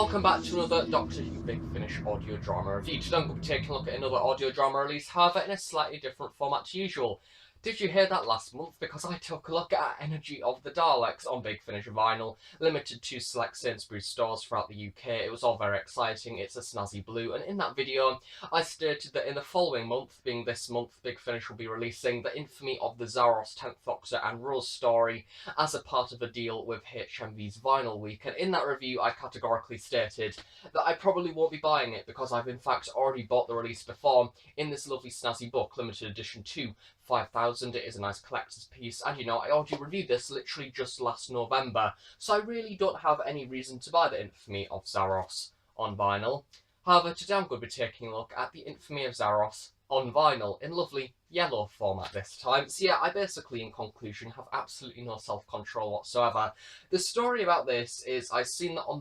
Welcome back to another Doctor Who Big Finish audio drama review. Today I'm going to be taking a look at another audio drama release, however in a slightly different format to usual. Did you hear that last month? Because I took a look at Energy of the Daleks on Big Finish vinyl, limited to select Sainsbury's stores throughout the UK. It was all very exciting, it's a snazzy blue, and in that video I stated that in the following month, being this month, Big Finish will be releasing the infamy of the Zaros 10th Doctor and Rose story as a part of a deal with HMV's Vinyl Week, and in that review I categorically stated that I probably won't be buying it because I've in fact already bought the release before in this lovely snazzy book, limited edition 2. 5,000. It is a nice collector's piece, and you know, I already reviewed this literally just last November, so I really don't have any reason to buy the infamy of Zaros on vinyl. However, today I'm going to be taking a look at the infamy of Zaros on vinyl in lovely yellow format this time. So yeah, I basically, in conclusion, have absolutely no self-control whatsoever. The story about this is I've seen that on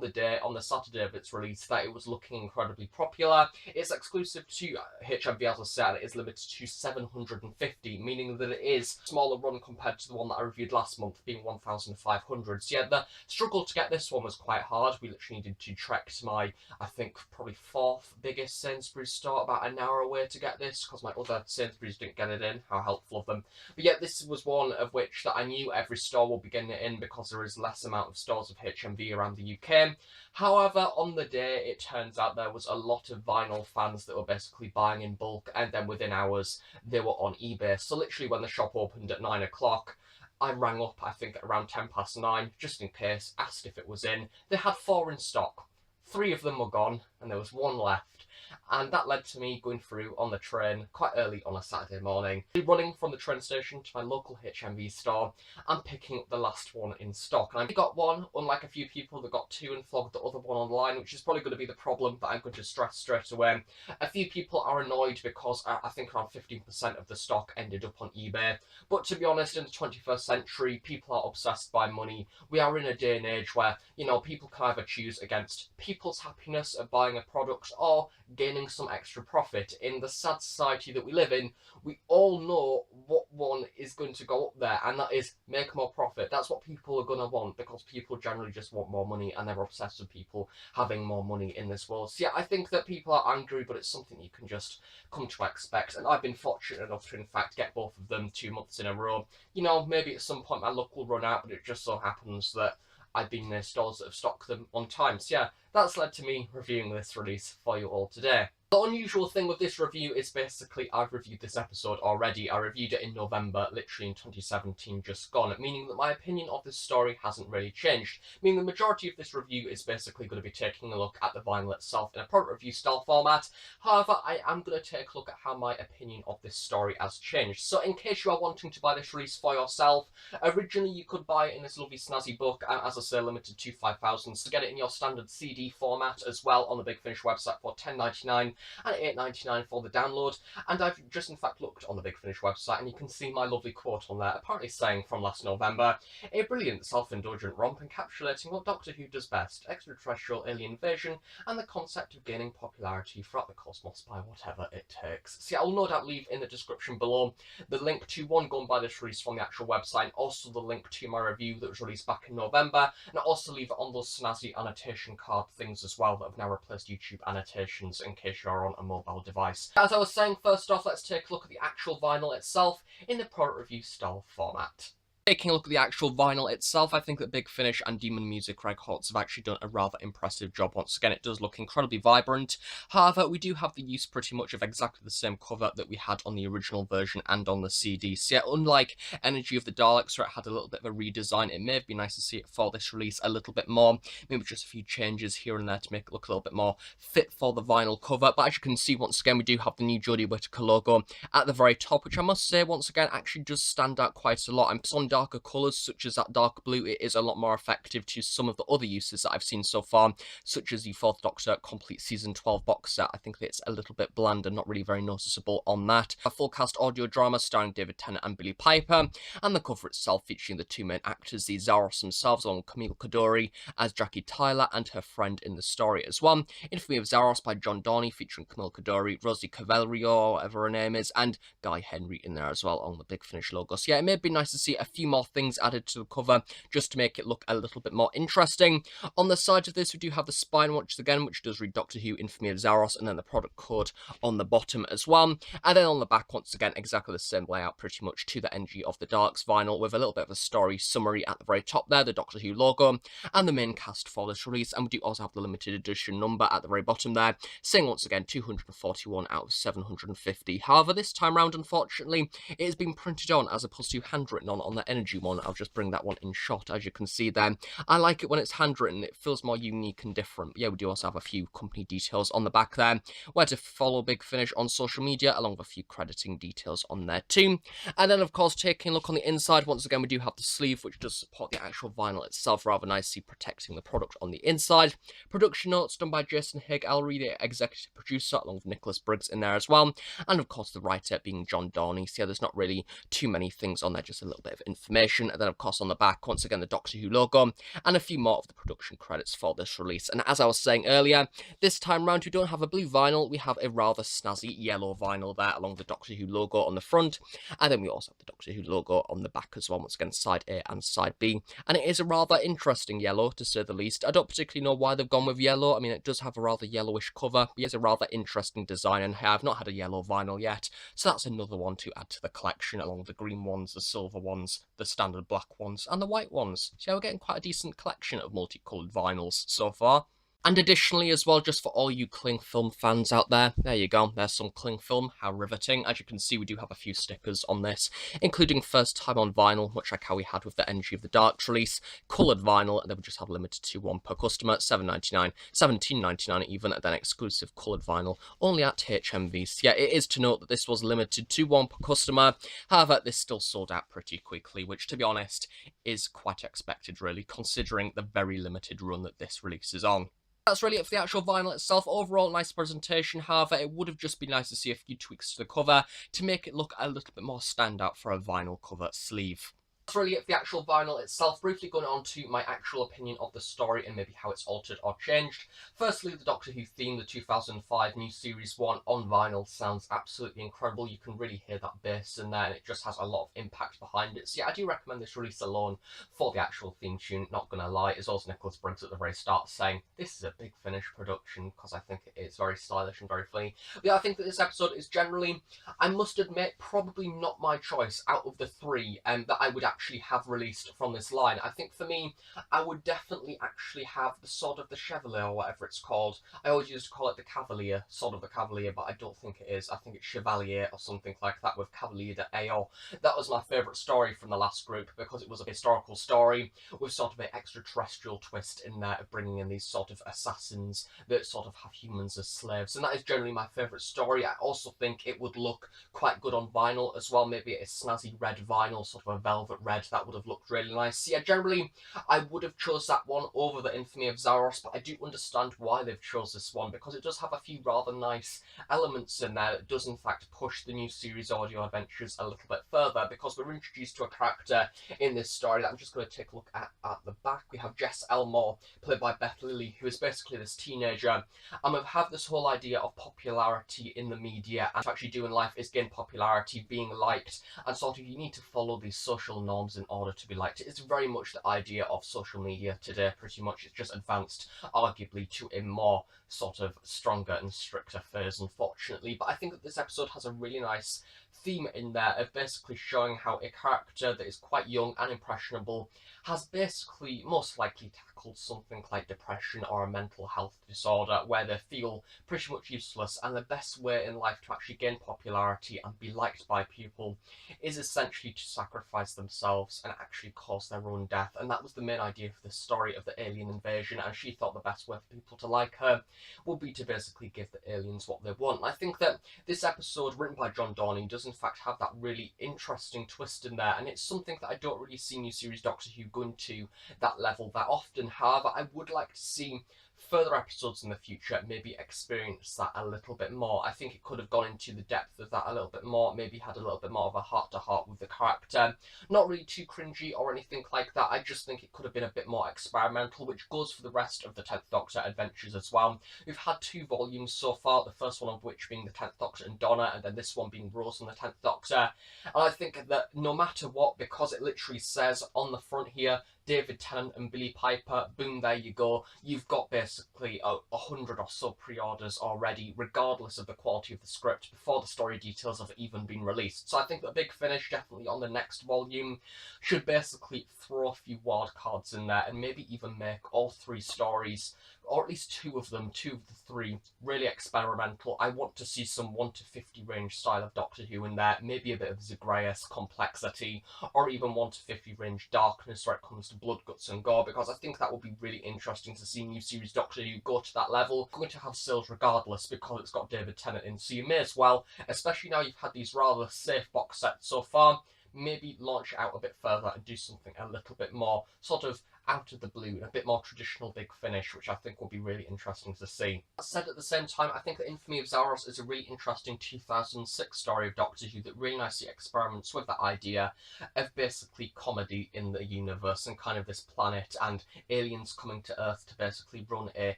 the Saturday of its release, that it was looking incredibly popular. It's exclusive to HMV, as I said. It is limited to 750, meaning that it is a smaller run compared to the one that I reviewed last month, being 1,500. So yeah, the struggle to get this one was quite hard. We literally needed to trek to my, I think, probably fourth biggest Sainsbury's store, about an hour away to get this, because my other Sainsbury's didn't get it in. How helpful of them. But yet this was one of which that I knew every store will be getting it in because there is less amount of stores of HMV around the UK. However, on the day it turns out there was a lot of vinyl fans that were basically buying in bulk, and then within hours they were on eBay. So literally when the shop opened at 9 o'clock, I rang up, I think at around 9:10, just in case, asked if it was in. They had 4 in stock. 3 of them were gone, and there was 1 left. And that led to me going through on the train quite early on a Saturday morning, running from the train station to my local HMV store and picking up the last one in stock. And I got one, unlike a few people that got 2 and flogged the other one online, which is probably going to be the problem that I'm going to stress straight away. A few people are annoyed because I think around 15% of the stock ended up on eBay. But to be honest, in the 21st century, people are obsessed by money. We are in a day and age where, you know, people can either choose against people's happiness of buying a product or gaining some extra profit. In the sad society that we live in, we all know what one is going to go up there, and that is make more profit. That's what people are going to want, because people generally just want more money, and they're obsessed with people having more money in this world. So yeah, I think that people are angry, but it's something you can just come to expect, and I've been fortunate enough to in fact get both of them 2 months in a row. You know, maybe at some point my luck will run out, but it just so happens that I've been near stores that have stocked them on time. So yeah, that's led to me reviewing this release for you all today. The unusual thing with this review is basically I've reviewed this episode already. I reviewed it in November, literally in 2017, just gone, meaning that my opinion of this story hasn't really changed. Meaning the majority of this review is basically going to be taking a look at the vinyl itself in a product review style format. However, I am going to take a look at how my opinion of this story has changed. So in case you are wanting to buy this release for yourself, originally you could buy it in this lovely snazzy book, as I say, limited to 5,000, to get it in your standard CD format as well on the Big Finish website for £10.99. and £8.99 for the download. And I've just in fact looked on the Big Finish website, and you can see my lovely quote on there, apparently saying from last November, a brilliant self-indulgent romp encapsulating what Doctor Who does best, extraterrestrial alien invasion, and the concept of gaining popularity throughout the cosmos by whatever it takes. See, I'll no doubt leave in the description below the link to one go and buy this release from the actual website, and also the link to my review that was released back in November, and I'll also leave it on those snazzy annotation card things as well that have now replaced YouTube annotations in case you're on a mobile device. As I was saying, first off, let's take a look at the actual vinyl itself in the product review style format. Taking a look at the actual vinyl itself, I think that Big Finish and Demon Music Records have actually done a rather impressive job. Once again, it does look incredibly vibrant. However, we do have the use pretty much of exactly the same cover that we had on the original version and on the CD. So yeah, unlike Energy of the Daleks, where it had a little bit of a redesign, it may have been nice to see it for this release a little bit more. Maybe just a few changes here and there to make it look a little bit more fit for the vinyl cover. But as you can see, once again, we do have the new Jodie Whittaker logo at the very top, which I must say, once again, actually does stand out quite a lot. And on darker colours, such as that dark blue, it is a lot more effective to some of the other uses that I've seen so far, such as the 4th Doctor Complete Season 12 box set. I think that it's a little bit bland and not really very noticeable on that. A full cast audio drama starring David Tennant and Billie Piper, and the cover itself featuring the 2 main actors, the Zaros themselves, along with Camille Coduri as Jackie Tyler and her friend in the story as well. Infamy of Zaros by John Dorney, featuring Camille Coduri, Rosie Cavalerio, or whatever her name is, and Guy Henry in there as well on the Big Finish logo. So yeah, it may be nice to see a few few more things added to the cover just to make it look a little bit more interesting. On the side of this, we do have the spine watch again, which does read Doctor Who, Infamy of Zaros, and then the product code on the bottom as well. And then on the back, once again, exactly the same layout pretty much to the Energy of the Darks vinyl, with a little bit of a story summary at the very top there, the Doctor Who logo, and the main cast for this release. And we do also have the limited edition number at the very bottom there, saying once again 241 out of 750. However, this time round, unfortunately, it has been printed on as opposed to handwritten on the Energy one. I'll just bring that one in shot, as you can see there. I like it when it's handwritten, it feels more unique and different. Yeah, we do also have a few company details on the back there, where to follow Big Finish on social media, along with a few crediting details on there too. And then, of course, taking a look on the inside, once again, we do have the sleeve, which does support the actual vinyl itself rather nicely, protecting the product on the inside. Production notes done by Jason Haigh-Ellery, the executive producer, along with Nicholas Briggs in there as well. And, of course, the writer being John Dorney. So, yeah, there's not really too many things on there, just a little bit of information. And then, of course, on the back, once again, the Doctor Who logo, and a few more of the production credits for this release. And as I was saying earlier, this time round, we don't have a blue vinyl, we have a rather snazzy yellow vinyl there, along the Doctor Who logo on the front, and then we also have the Doctor Who logo on the back as well, once again, side A and side B, and it is a rather interesting yellow, to say the least. I don't particularly know why they've gone with yellow. I mean, it does have a rather yellowish cover, but it's a rather interesting design, and I've not had a yellow vinyl yet, so that's another one to add to the collection, along with the green ones, the silver ones, the standard black ones, and the white ones. So yeah, we're getting quite a decent collection of multicoloured vinyls so far. And additionally as well, just for all you cling film fans out there, there you go, there's some cling film, how riveting. As you can see, we do have a few stickers on this, including first time on vinyl, much like how we had with the Energy of the Darks release, coloured vinyl, and then we just have limited to one per customer, $7.99, $17.99 even, and then exclusive coloured vinyl, only at HMV. So yeah, it is to note that this was limited to one per customer, however, this still sold out pretty quickly, which, to be honest, is quite expected, really, considering the very limited run that this release is on. That's really it for the actual vinyl itself. Overall, nice presentation. However, it would have just been nice to see a few tweaks to the cover to make it look a little bit more standout for a vinyl cover sleeve. That's really it for the actual vinyl itself. Briefly going on to my actual opinion of the story and maybe how it's altered or changed. Firstly, the Doctor Who theme, the 2005 new Series 1 on vinyl, sounds absolutely incredible. You can really hear that bass in there, and it just has a lot of impact behind it. So yeah, I do recommend this release alone for the actual theme tune, not gonna lie. As well as Nicholas Briggs at the very start saying, this is a Big Finish production, because I think it is very stylish and very funny. But yeah, I think that this episode is generally, I must admit, probably not my choice out of the three that I would actually have released from this line. I think for me, I would definitely actually have the Sword of the Chevalier, or whatever it's called. I always used to call it the Cavalier, Sword of the Cavalier, but I don't think it is. I think it's Chevalier or something like that, with Cavalier de Ayo. That was my favourite story from the last group, because it was a historical story with sort of an extraterrestrial twist in there, of bringing in these sort of assassins that sort of have humans as slaves, and that is generally my favourite story. I also think it would look quite good on vinyl as well, maybe a snazzy red vinyl, sort of a velvet red, that would have looked really nice. Yeah, generally, I would have chose that one over the Infamy of Zaros, but I do understand why they've chose this one, because it does have a few rather nice elements in there that does in fact push the new series audio adventures a little bit further, because we're introduced to a character in this story that I'm just going to take a look at the back. We have Jess Elmore, played by Beth Lilly, who is basically this teenager, and we have this whole idea of popularity in the media, and to actually do in life is gain popularity, being liked, and sort of you need to follow these social norms in order to be liked. It's very much the idea of social media today, pretty much. It's just advanced, arguably, to a more sort of stronger and stricter phase, unfortunately. But I think that this episode has a really nice theme in there of basically showing how a character that is quite young and impressionable has basically most likely tackled something like depression or a mental health disorder where they feel pretty much useless, and the best way in life to actually gain popularity and be liked by people is essentially to sacrifice themselves and actually cause their own death. And that was the main idea for the story of the alien invasion, and she thought the best way for people to like her would be to basically give the aliens what they want. And I think that this episode, written by John Dorney, does in fact have that really interesting twist in there, and it's something that I don't really see new series Doctor Who going to that level that often. However, I would like to see further episodes in the future maybe experience that a little bit more. I think it could have gone into the depth of that a little bit more, maybe had a little bit more of a heart-to-heart with the character. Not really too cringy or anything like that, I just think it could have been a bit more experimental, which goes for the rest of the 10th Doctor adventures as well. We've had 2 volumes so far, the first one of which being the 10th Doctor and Donna, and then this one being Rose and the 10th Doctor. And I think that no matter what, because it literally says on the front here, David Tennant and Billie Piper, boom, there you go. You've got basically 100 or so pre-orders already, regardless of the quality of the script, before the story details have even been released. So I think that Big Finish, definitely on the next volume, should basically throw a few wild cards in there and maybe even make all 3 stories, or at least 2 of them, 2 of the 3, really experimental. I want to see some 1 to 50 range style of Doctor Who in there, maybe a bit of Zagreus complexity, or even 1 to 50 range darkness where it comes to blood, guts and gore, because I think that would be really interesting to see new series Doctor Who go to that level. It's going to have sales regardless because it's got David Tennant in, so you may as well, especially now you've had these rather safe box sets so far, maybe launch out a bit further and do something a little bit more sort of out of the blue and a bit more traditional Big Finish, which I think will be really interesting to see. That said, at the same time, I think that Infamy of Zaros is a really interesting 2006 story of Doctor Who that really nicely experiments with that idea of basically comedy in the universe and kind of this planet and aliens coming to Earth to basically run a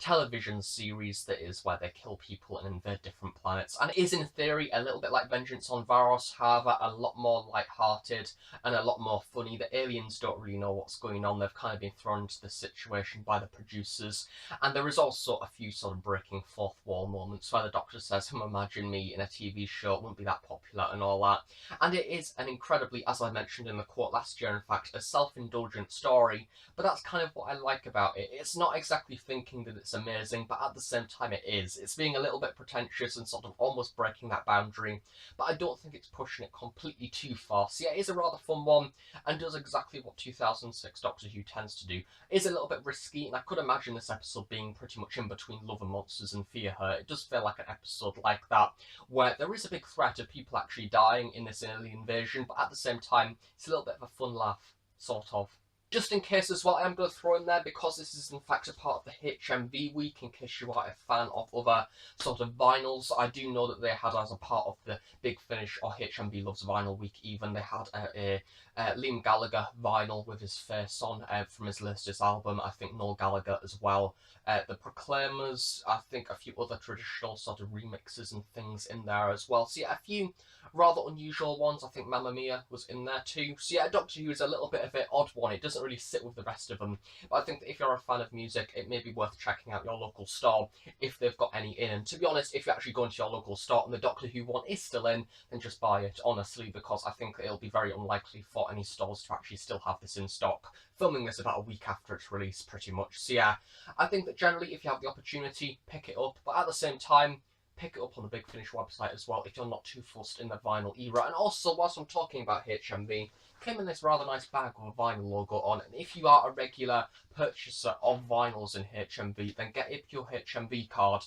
television series that is where they kill people and invade different planets. And it is, in theory, a little bit like Vengeance on Varos, however, a lot more light-hearted and a lot more funny. The aliens don't really know what's going on. They've kind of been thrown into the situation by the producers, and there is also a few sort of breaking fourth wall moments where the Doctor says, imagine me in a TV show, it wouldn't be that popular and all that. And it is an incredibly, as I mentioned in the quote last year, in fact, a self-indulgent story, but that's kind of what I like about it. It's not exactly thinking that it's amazing, but at the same time it is. It's being a little bit pretentious and sort of almost breaking that boundary, but I don't think it's pushing it completely too far. So yeah, it is a rather fun one and does exactly what 2006 Doctor Who tends to do. It is a little bit risky, and I could imagine this episode being pretty much in between Love and Monsters and Fear Her. It does feel like an episode like that, where there is a big threat of people actually dying in this alien invasion, but at the same time, it's a little bit of a fun laugh, sort of. Just in case as well, I'm going to throw in there, because this is in fact a part of the HMV week, in case you are a fan of other sort of vinyls. I do know that they had, as a part of the Big Finish or HMV Loves Vinyl week even, they had a Liam Gallagher vinyl with his face on from his latest album. I think Noel Gallagher as well. The Proclaimers, I think a few other traditional sort of remixes and things in there as well. So yeah, a few rather unusual ones. I think Mamma Mia was in there too. So yeah, Doctor Who is a little bit of an odd one. It doesn't really sit with the rest of them. But I think that if you're a fan of music, it may be worth checking out your local store if they've got any in. And to be honest, if you actually go into your local store and the Doctor Who one is still in, then just buy it, honestly, because I think it'll be very unlikely for any stores to actually still have this in stock. Filming this about a week after its release, pretty much. So yeah, I think that generally, if you have the opportunity, pick it up. But at the same time, pick it up on the Big Finish website as well if you're not too fussed in the vinyl era. And also, whilst I'm talking about HMV, came in this rather nice bag with a vinyl logo on. And if you are a regular purchaser of vinyls in HMV, then get a pure HMV card,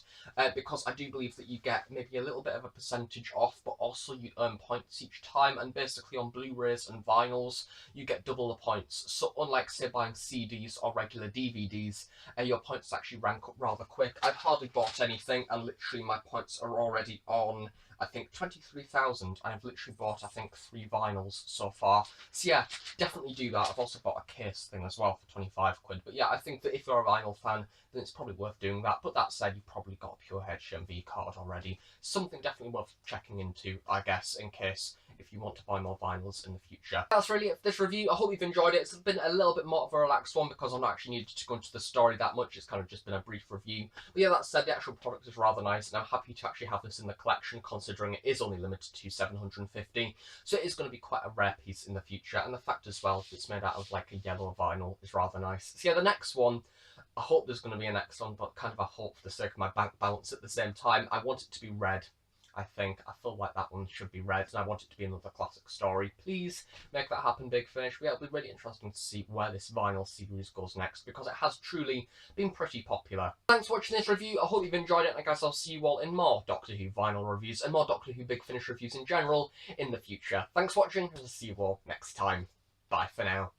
because I do believe that you get maybe a little bit of a percentage off, but also you earn points each time. And basically on Blu-rays and vinyls, you get double the points. So unlike, say, buying CDs or regular DVDs, your points actually rank up rather quick. I've hardly bought anything, and literally my points are already on, I think, 23,000, and I've literally bought, I think, 3 vinyls so far. So yeah, definitely do that. I've also bought a case thing as well for 25 quid. But yeah, I think that if you're a vinyl fan, then it's probably worth doing that. But that said, you've probably got a pure HMV card already. Something definitely worth checking into, I guess, in case if you want to buy more vinyls in the future. That's really it for this review. I hope you've enjoyed it. It's been a little bit more of a relaxed one because I'm not actually needed to go into the story that much. It's kind of just been a brief review. But yeah, that said, the actual product is rather nice, and I'm happy to actually have this in the collection, considering it is only limited to 750. So it is going to be quite a rare piece in the future, and the fact as well that it's made out of like a yellow vinyl is rather nice. So yeah, the next one, I hope there's going to be a next one, but kind of a hope for the sake of my bank balance at the same time. I want it to be red. I feel like that one should be red, and I want it to be another classic story. Please make that happen, Big Finish. Yeah, it'll be really interesting to see where this vinyl series goes next, because it has truly been pretty popular. Thanks for watching this review. I hope you've enjoyed it, and I guess I'll see you all in more Doctor Who vinyl reviews and more Doctor Who Big Finish reviews in general in the future. Thanks for watching, and I'll see you all next time. Bye for now.